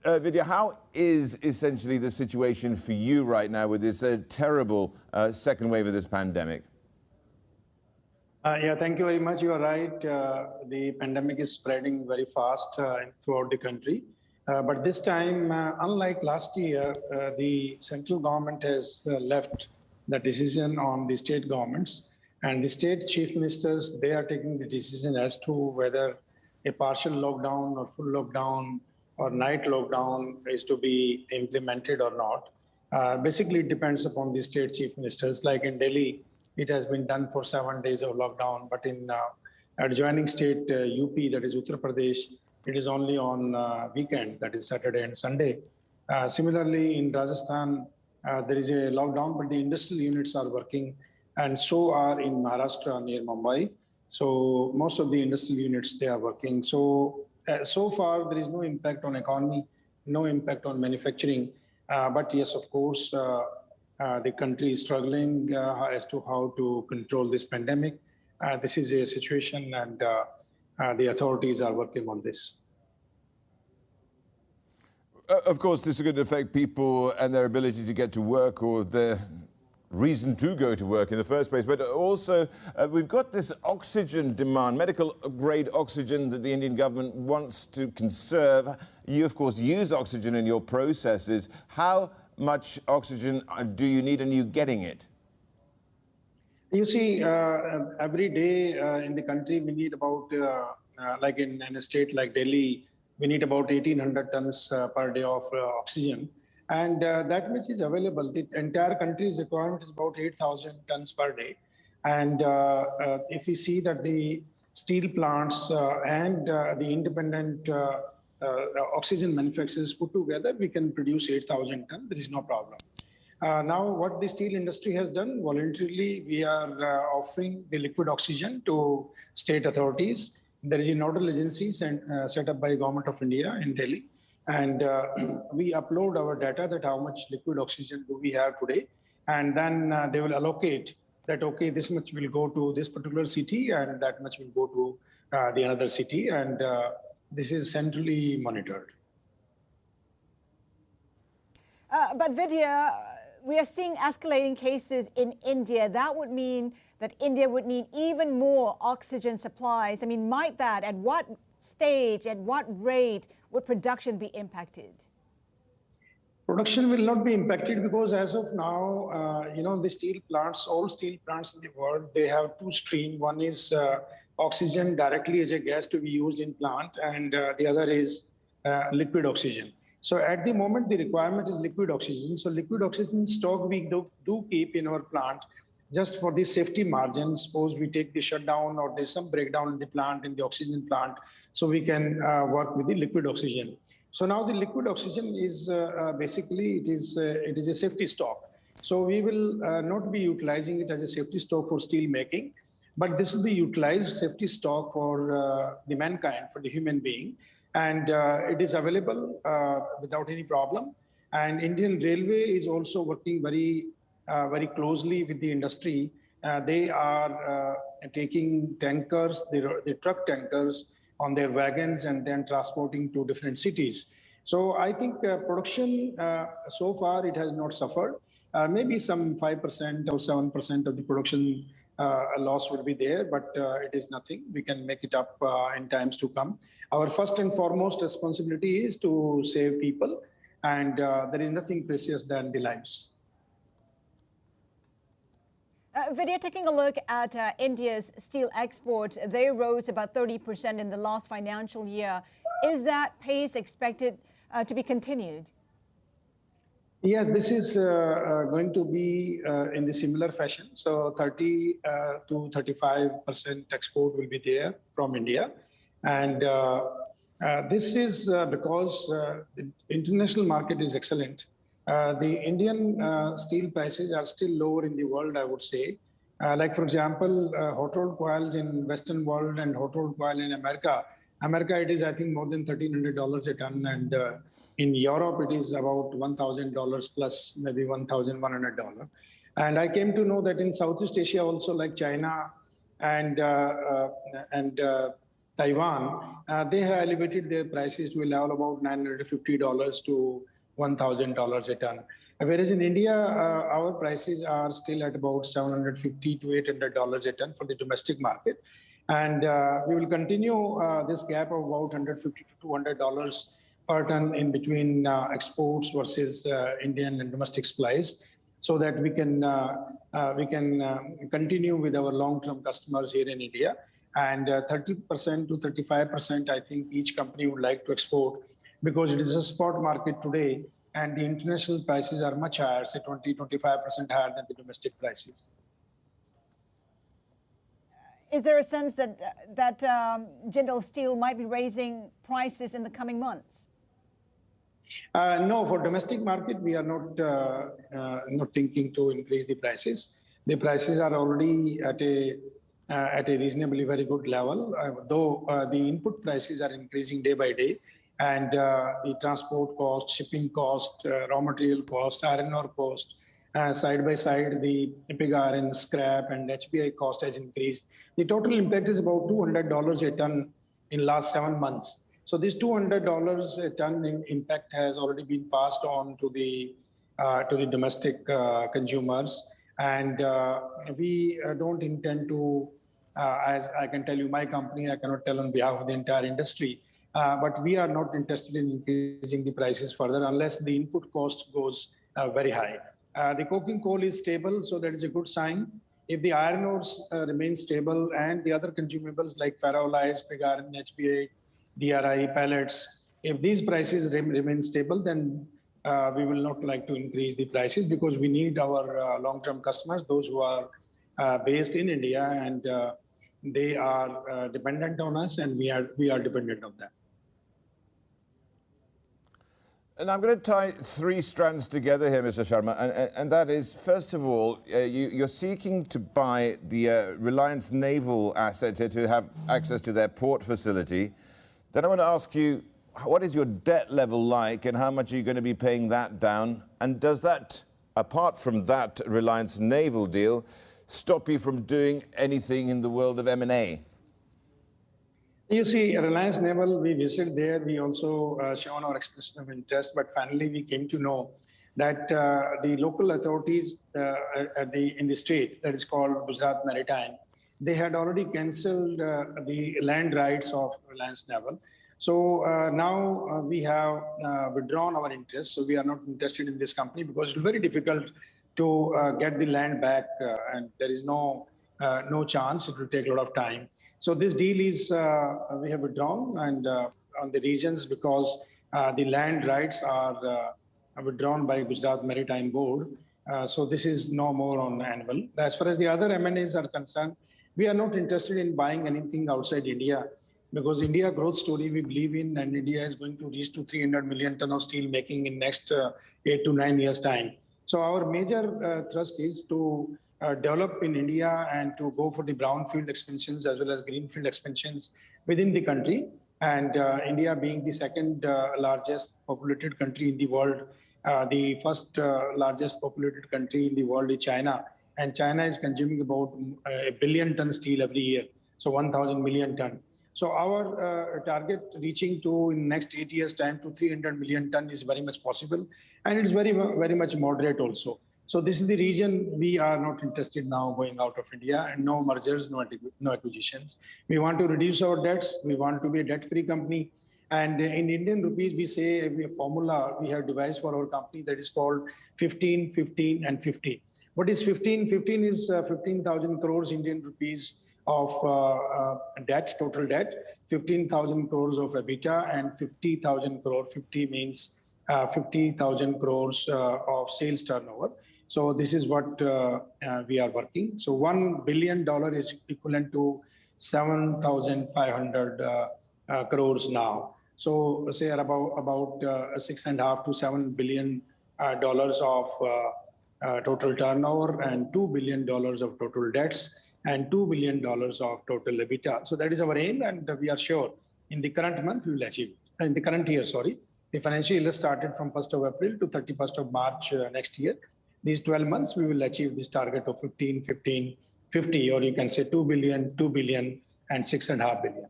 Vidya, how is essentially the situation for you right now with this terrible second wave of this pandemic? Yeah, thank you very much. You are right. The pandemic is spreading very fast throughout the country. But this time, unlike last year, the central government has left the decision on the state governments. And the state chief ministers, they are taking the decision as to whether a partial lockdown or full lockdown or night lockdown is to be implemented or not. Basically, it depends upon the state chief ministers. Like in Delhi, it has been done for 7 days of lockdown, but in adjoining state UP, that is Uttar Pradesh, it is only on weekend, that is Saturday and Sunday. Similarly, in Rajasthan, there is a lockdown, but the industrial units are working, and so are in Maharashtra near Mumbai. So most of the industrial units, they are working. So so far, there is no impact on economy, no impact on manufacturing. But yes, of course, the country is struggling as to how to control this pandemic. This is a situation, and the authorities are working on this. Of course, this is going to affect people and their ability to get to work or their reason to go to work in the first place. But also, we've got this oxygen demand, medical grade oxygen that the Indian government wants to conserve. You, of course, use oxygen in your processes. How much oxygen do you need, and are you getting it? You see, every day in the country, we need about, like in a state like Delhi, we need about 1,800 tons per day of oxygen. And that much is available. The entire country's requirement is about 8,000 tons per day. And if we see that the steel plants and the independent oxygen manufacturers put together, we can produce 8,000 tons. There is no problem. Now, what the steel industry has done, voluntarily, we are offering the liquid oxygen to state authorities. There is a nodal agency set up by the Government of India in Delhi. And we upload our data that how much liquid oxygen do we have today. And then they will allocate that, okay, this much will go to this particular city and that much will go to the another city. And this is centrally monitored. But Vidya, we are seeing escalating cases in India. That would mean that India would need even more oxygen supplies. I mean, might that, at what stage, at what rate would production be impacted? Production will not be impacted because as of now, the steel plants, all steel plants in the world, they have two streams. One is oxygen directly as a gas to be used in plant, and the other is liquid oxygen. So at the moment, the requirement is liquid oxygen. So liquid oxygen stock we do keep in our plant just for the safety margin. Suppose we take the shutdown or there's some breakdown in the plant, in the oxygen plant, so we can work with the liquid oxygen. So now the liquid oxygen is basically, it is a safety stock. So we will not be utilizing it as a safety stock for steel making, but this will be utilized safety stock for the mankind, for the human being. And it is available without any problem. And Indian Railway is also working very closely with the industry. They are taking tankers, the truck tankers on their wagons and then transporting to different cities. So I think production, so far, it has not suffered. Maybe some 5% or 7% of the production loss will be there, but it is nothing. We can make it up in times to come. Our first and foremost responsibility is to save people, and there is nothing precious than the lives. Vidya, taking a look at India's steel exports, they rose about 30% in the last financial year. Is that pace expected to be continued? Yes, this is going to be in the similar fashion. So 30 to 35% export will be there from India. And this is because the international market is excellent. The Indian steel prices are still lower in the world, I would say. Like, for example, hot-rolled coils in Western world and hot-rolled coil in America. America, it is, I think, more than $1,300 a ton. And in Europe, it is about $1,000 plus, maybe $1,100. And I came to know that in Southeast Asia also, like China and Taiwan, they have elevated their prices to a level about $950 to $1,000 a ton. Whereas in India, our prices are still at about $750 to $800 a ton for the domestic market. And we will continue this gap of about $150 to $200 per ton in between exports versus Indian and domestic supplies, so that we can continue with our long-term customers here in India. And 30% to 35%, I think each company would like to export, because it is a spot market today, and the international prices are much higher, say 20, 25% higher than the domestic prices. Is there a sense that Jindal Steel might be raising prices in the coming months? No, for domestic market, we are not thinking to increase the prices. The prices are already at a reasonably very good level, though the input prices are increasing day by day, and the transport cost, shipping cost, raw material cost, iron ore cost, side by side, the pig iron, scrap, and HBI cost has increased. The total impact is about $200 a ton in last 7 months. So this $200 a ton impact has already been passed on to the domestic consumers, and we don't intend to, as I can tell you, my company, I cannot tell on behalf of the entire industry, but we are not interested in increasing the prices further unless the input cost goes very high. The coking coal is stable, so that is a good sign. If the iron ores remain stable and the other consumables like ferroalloys, pig iron, HBI, DRI, pellets, if these prices remain stable, then we will not like to increase the prices, because we need our long-term customers, those who are based in India, and they are dependent on us, and we are dependent on them. And I'm going to tie 3 strands together here, Mr. Sharma, and that is, first of all, you're seeking to buy the Reliance Naval assets here to have access to their port facility. Then I want to ask you, what is your debt level like, and how much are you going to be paying that down? And does that, apart from that Reliance Naval deal, stop you from doing anything in the world of M&A? You see, Reliance Naval, we visited there. We also shown our expression of interest, but finally we came to know that the local authorities in the state, that is called Gujarat Maritime, they had already cancelled the land rights of Reliance Naval. So now we have withdrawn our interest. So we are not interested in this company, because it's very difficult to get the land back, and there is no chance. It will take a lot of time. So this deal is, we have withdrawn, and on the reasons, because the land rights are withdrawn by Gujarat Maritime Board. So this is no more on annual. As far as the other M&As are concerned, we are not interested in buying anything outside India, because India growth story we believe in, and India is going to reach to 300 million ton of steel making in next 8 to 9 years time. So our major thrust is to develop in India and to go for the brownfield expansions as well as greenfield expansions within the country. And India being the second largest populated country in the world, the first largest populated country in the world is China. And China is consuming about 1 billion ton steel every year, so 1,000 million ton. So our target reaching to in next 8 years time to 300 million ton is very much possible, and it's very much moderate also. So this is the reason we are not interested now going out of India, and no mergers, no acquisitions. We want to reduce our debts. We want to be a debt-free company. And in Indian rupees, we say a formula we have devised for our company that is called 15, 15, and 50. What is 15? 15 is 15,000 crores Indian rupees of debt, total debt, 15,000 crores of EBITDA, and 50,000 crore. 50 means 50,000 crores of sales turnover. So this is what we are working. So $1 billion is equivalent to 7,500 crores now. So say about $6.5 to $7 billion of total turnover, and $2 billion of total debts, and $2 billion of total EBITDA. So that is our aim, and we are sure in the current month we will achieve it. In the current year, sorry. The financial year started from 1st of April to 31st of March next year. These 12 months, we will achieve this target of 15, 15, 50, or you can say 2 billion, 2 billion, and 6.5 billion.